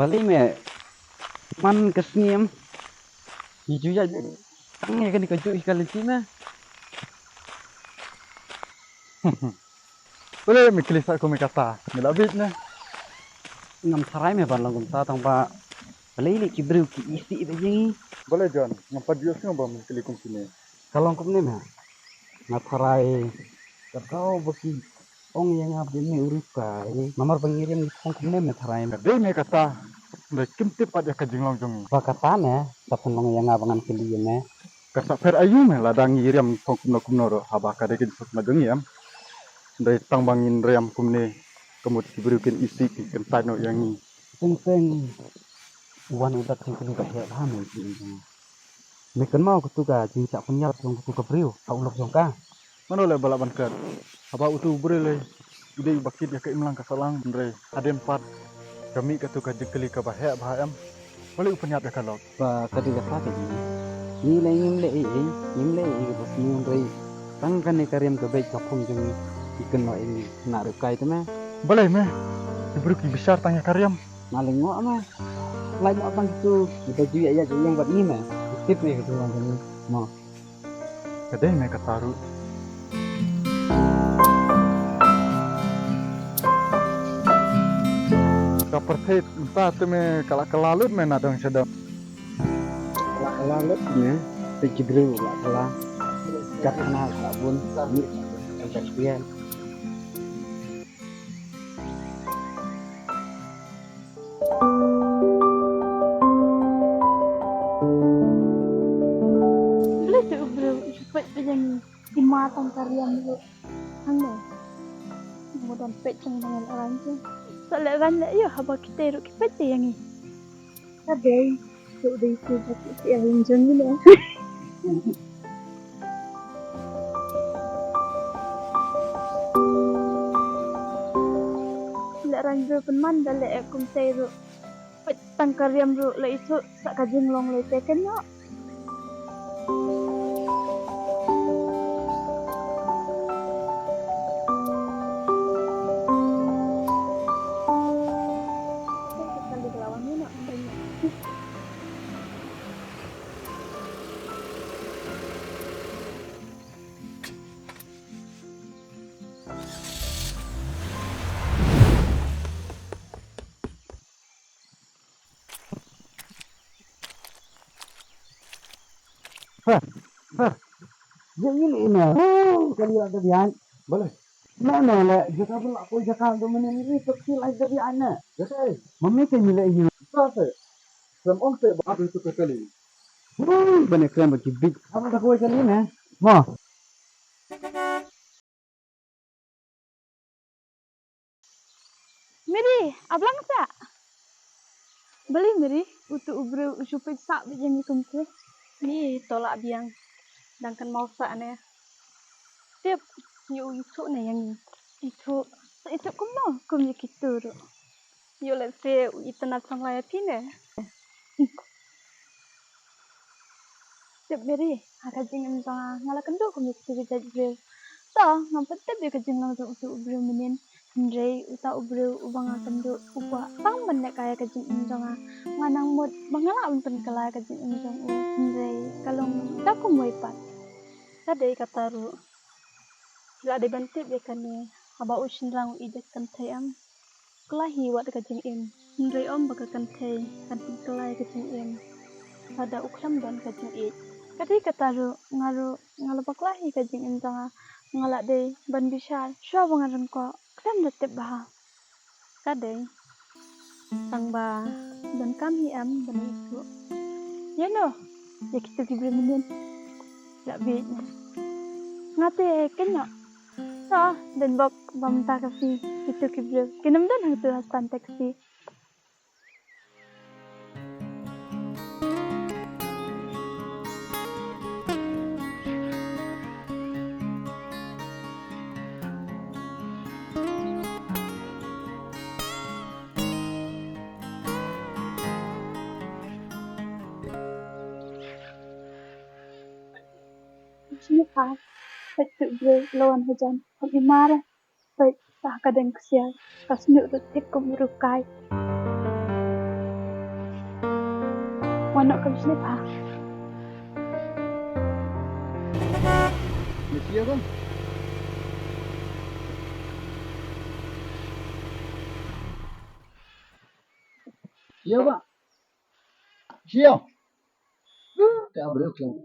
Balik me man kesniem hiju ya tangi kan dikaju ikan cina. Boleh mikilis aku kata, milabit na. Ngam sarai me ban langum sa tang ba balik ni kibru ki isi bejengi. Boleh John, ngapa dia sih ngapa mikilikum sini? Kalau kum ne ma na sarai kau baki ong yang ngap ni uruka ini mamar pengirim ong kum ne me sarai me. Kadai me kata, mereka tip pada kajinglong jongi. Bakatane tapun long yang ngabangan kili me. Kasak fer ayu me ladang iriam tong kumno ro haba kada ke disuk na jongi am. Dari tang bangin ream kumne kemud kiberukin isi kiken tano yangi. Teng wan udat sing kelu ka he ba me ki. Mekan mau ketuga jing sak penyal jong ketuga priu au lok jong ka. Mana le balaban ker. Haba utu brele. Ide bakit ya ke imlang kasalang andre. Aden pat kami ketuga jekeli ka bahe bahayam. Boleh upanyat ya kalau. Ba kadiga sa ka jing. Ni le ngim le ke bos ni rei. Tang kan ne karyam ke baik kapung jong ikan no ini na rukai tu me. Boleh me. Kiberuki besar tanya karyam. Maling ngok me. Lai mo bang tu kita ju ya yang buat ni me. Tip me ke tu orang ni. Mo. Kadai me kataru. Kapertet entah tu me kalalut me nadang sedang. Lalut ni pikibru la kat ana sabun ni kasihan. Boleh tu bro, cepat yang dimatang karyam dulu. Hangga. Kemudian peceng dengan orang tu. Soalnya kan ya haba kita iruk kita yang ni. Ada. Tu dah itu tapi yang injun ni lah. Lek ranjur peman dah lek akum teru. Petang karyam dulu lek itu sak kajing long lek teken yo. Sekali lawan ni nak banyak. Jadi ni me. Kali ada bian. Boleh. Mana le jaka pula ko jaka do menen ni kecil aja dari ana. Jadi, Mami ke ni le ini. sate. Sem te babu itu kekali. Banyak kan bagi big. Apa dah ko kali ni? Mo. Miri, ablang sa. Beli miri, utu ubru usupit sak bijeng ni kumku. Ni tolak biang. Dangkan mau sak ne. Tiap yu itu ne yang itu kumo kum ni kitu. Yo let's say itu nak sang laya pine. Tiap miri, haka jeng sang ngala kendo kum ni kitu jadi. So, ngampet dia kajeng lang utu ubru minin. Ndrei uta ubru ubang kendo uba tang benda kaya kajeng injong manang mod mangala unten kala kajeng injong ndrei kalong taku moipat kadai kataru la de bantip ya kane aba ushinrang ide kantayam kelahi wat kajeng im ndrei om baka kantay kanting kelai kajeng im pada uklam dan kajeng it kadai kataru ngalu baklahi kajeng injong ngalak de ban bisar sya bangaran ko klam detep bah kadai tangba dan kami am dan itu ya no ya kita dibeli tak bit ngate kenya so dan bok bamta kasi itu kibel kinam dan hang tu hastan taksi sini kan itu bel lawan hujan kami marah baik tak kadang kesial kasih udah tek kemurukai wanak ke bisnis pa. Mesti kan? Iya, Pak. Siap. Tak boleh klang.